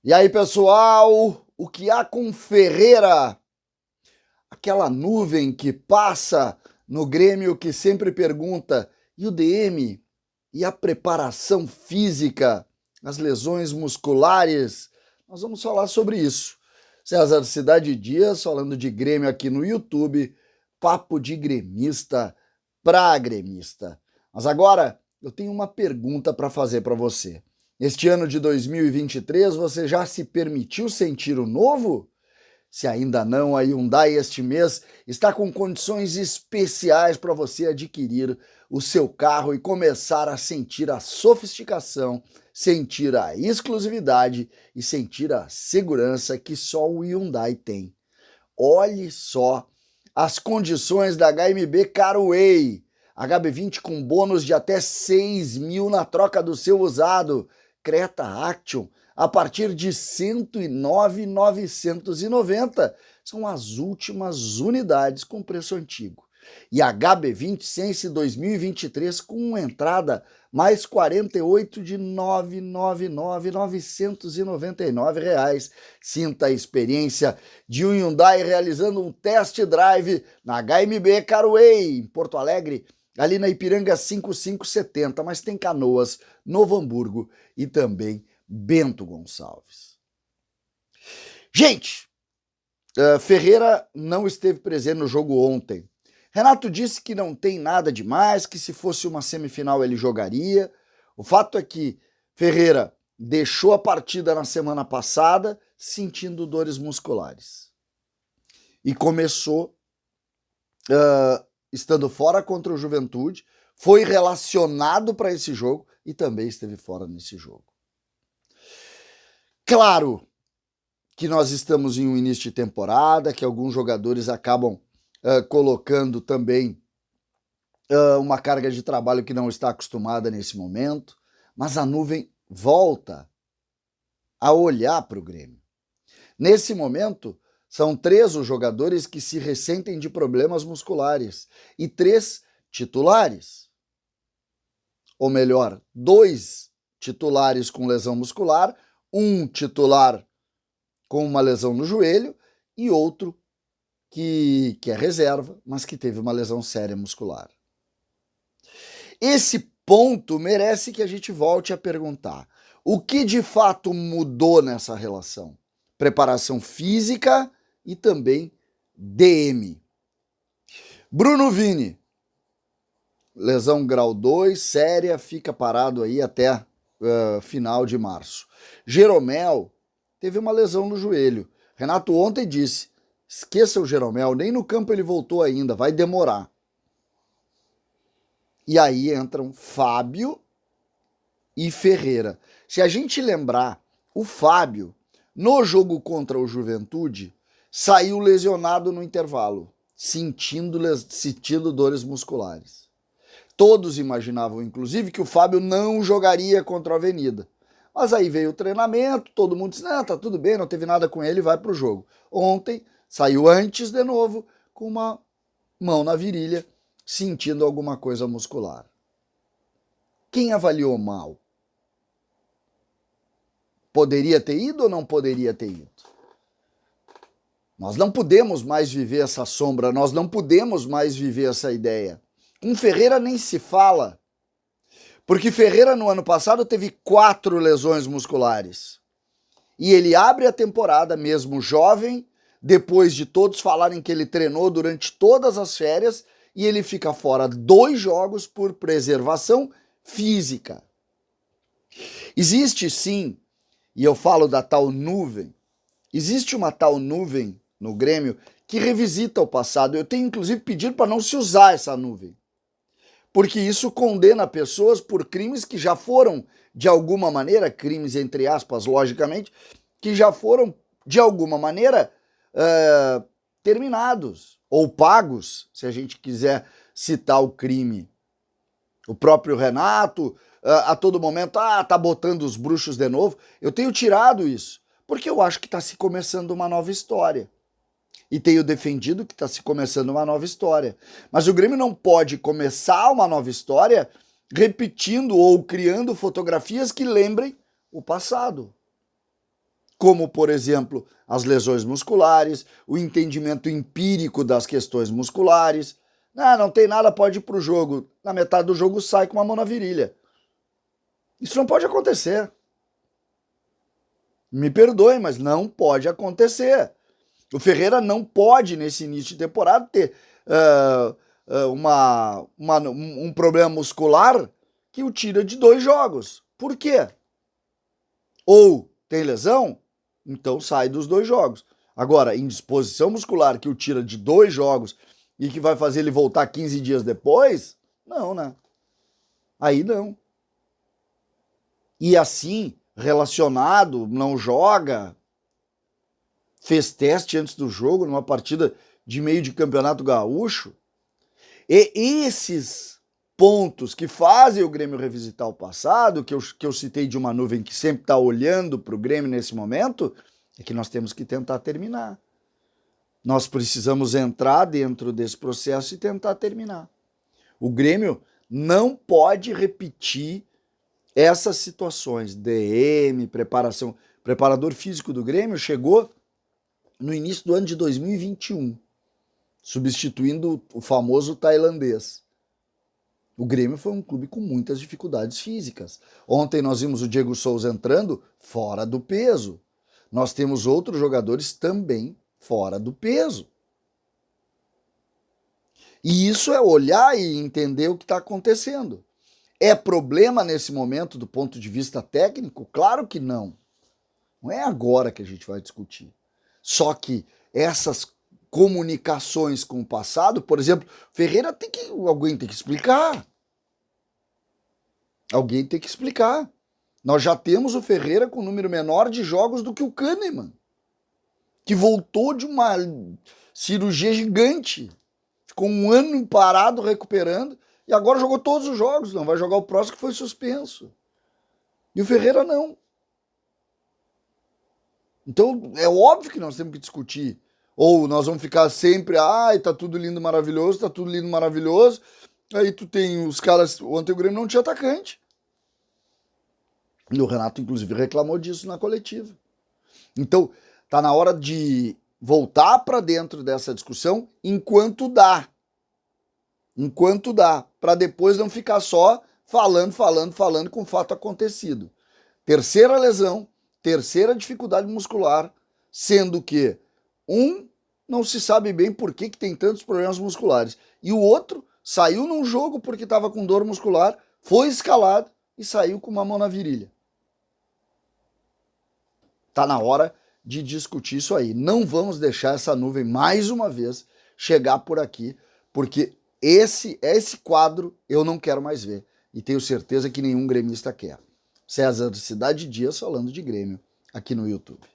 E aí, pessoal, o que há com Ferreira? Aquela nuvem que passa no Grêmio que sempre pergunta: e o DM? E a preparação física? As lesões musculares? Nós vamos falar sobre isso. César Cidade Dias falando de Grêmio aqui no YouTube, papo de gremista pra gremista. Mas agora eu tenho uma pergunta para fazer para você. Este ano de 2023, você já se permitiu sentir o novo? Se ainda não, a Hyundai este mês está com condições especiais para você adquirir o seu carro e começar a sentir a sofisticação, sentir a exclusividade e sentir a segurança que só o Hyundai tem. Olhe só as condições da HMB Caraway. HB20 com bônus de até 6 mil na troca do seu usado. Creta Action a partir de 109.990. São as últimas unidades com preço antigo. E HB20 Sense 2023 com entrada mais 48 de 999 reais. Sinta a experiência de um Hyundai realizando um test drive na HMB Caraway, em Porto Alegre, ali na Ipiranga 5570, mas tem Canoas, Novo Hamburgo e também Bento Gonçalves. Gente, Ferreira não esteve presente no jogo ontem. Renato disse que não tem nada demais, que se fosse uma semifinal ele jogaria. O fato é que Ferreira deixou a partida na semana passada sentindo dores musculares. E começou estando fora contra o Juventude, foi relacionado para esse jogo e também esteve fora nesse jogo. Claro que nós estamos em um início de temporada, que alguns jogadores acabam colocando também uma carga de trabalho que não está acostumada nesse momento, mas a nuvem volta a olhar para o Grêmio. Nesse momento, são 3 os jogadores que se ressentem de problemas musculares e 3 titulares. Ou melhor, 2 titulares com lesão muscular, um titular com uma lesão no joelho e outro que é reserva, mas que teve uma lesão séria muscular. Esse ponto merece que a gente volte a perguntar: o que de fato mudou nessa relação? Preparação física e também DM. Bruno Vini, lesão grau 2, séria, fica parado aí até final de março. Jeromel teve uma lesão no joelho. Renato ontem disse: esqueça o Jeromel, nem no campo ele voltou ainda, vai demorar. E aí entram Fábio e Ferreira. Se a gente lembrar, o Fábio, no jogo contra o Juventude, saiu lesionado no intervalo, sentindo dores musculares. Todos imaginavam, inclusive, que o Fábio não jogaria contra a Avenida. Mas aí veio o treinamento, todo mundo disse: não, tá tudo bem, não teve nada com ele, vai pro jogo. Ontem, saiu antes de novo, com uma mão na virilha, sentindo alguma coisa muscular. Quem avaliou mal? Poderia ter ido ou não poderia ter ido? Nós não podemos mais viver essa sombra, nós não podemos mais viver essa ideia. Com Ferreira nem se fala, porque Ferreira no ano passado teve 4 lesões musculares. E ele abre a temporada, mesmo jovem, depois de todos falarem que ele treinou durante todas as férias, e ele fica fora 2 jogos por preservação física. Existe sim, e eu falo da tal nuvem, existe uma tal nuvem no Grêmio que revisita o passado. Eu tenho inclusive pedido para não se usar essa nuvem, porque isso condena pessoas por crimes que já foram, de alguma maneira, crimes entre aspas, logicamente, que já foram, de alguma maneira, terminados ou pagos, se a gente quiser citar o crime. O próprio Renato, a todo momento, tá botando os bruxos de novo. Eu tenho tirado isso, porque eu acho que está se começando uma nova história. E tenho defendido que está se começando uma nova história. Mas o Grêmio não pode começar uma nova história repetindo ou criando fotografias que lembrem o passado. como, por exemplo, as lesões musculares, o entendimento empírico das questões musculares. Ah, não tem nada, pode ir para o jogo. Na metade do jogo sai com uma mão na virilha. Isso não pode acontecer. Me perdoem, mas não pode acontecer. O Ferreira não pode, nesse início de temporada, ter um problema muscular que o tira de 2 jogos. Por quê? Ou tem lesão, então sai dos 2 jogos. Agora, indisposição muscular que o tira de 2 jogos e que vai fazer ele voltar 15 dias depois, não, né? Aí não. E assim, relacionado, não joga, fez teste antes do jogo, numa partida de meio de campeonato gaúcho. E esses pontos que fazem o Grêmio revisitar o passado, que eu citei de uma nuvem que sempre está olhando para o Grêmio nesse momento, é que nós temos que tentar terminar. Nós precisamos entrar dentro desse processo e tentar terminar. O Grêmio não pode repetir essas situações. DM, preparação. Preparador físico do Grêmio chegou no início do ano de 2021, substituindo o famoso tailandês. O Grêmio foi um clube com muitas dificuldades físicas. Ontem nós vimos o Diego Souza entrando fora do peso. Nós temos outros jogadores também fora do peso. E isso é olhar e entender o que está acontecendo. É problema nesse momento do ponto de vista técnico? Claro que não. Não é agora que a gente vai discutir. Só que essas comunicações com o passado, por exemplo, Ferreira alguém tem que explicar. Alguém tem que explicar. Nós já temos o Ferreira com um número menor de jogos do que o Kahneman, que voltou de uma cirurgia gigante. Ficou um ano parado recuperando e agora jogou todos os jogos. Não vai jogar o próximo que foi suspenso. E o Ferreira não. Então é óbvio que nós temos que discutir. Ou nós vamos ficar sempre, tá tudo lindo, maravilhoso, tá tudo lindo, maravilhoso. Aí tu tem os caras, ontem o Grêmio não tinha atacante. E o Renato, inclusive, reclamou disso na coletiva. Então, tá na hora de voltar para dentro dessa discussão enquanto dá. Enquanto dá. Para depois não ficar só falando com o fato acontecido. Terceira lesão, terceira dificuldade muscular, sendo que não se sabe bem por que tem tantos problemas musculares. E o outro saiu num jogo porque estava com dor muscular, foi escalado e saiu com uma mão na virilha. Tá na hora de discutir isso aí. Não vamos deixar essa nuvem mais uma vez chegar por aqui, porque esse quadro eu não quero mais ver. E tenho certeza que nenhum gremista quer. César Cidade Dias falando de Grêmio aqui no YouTube.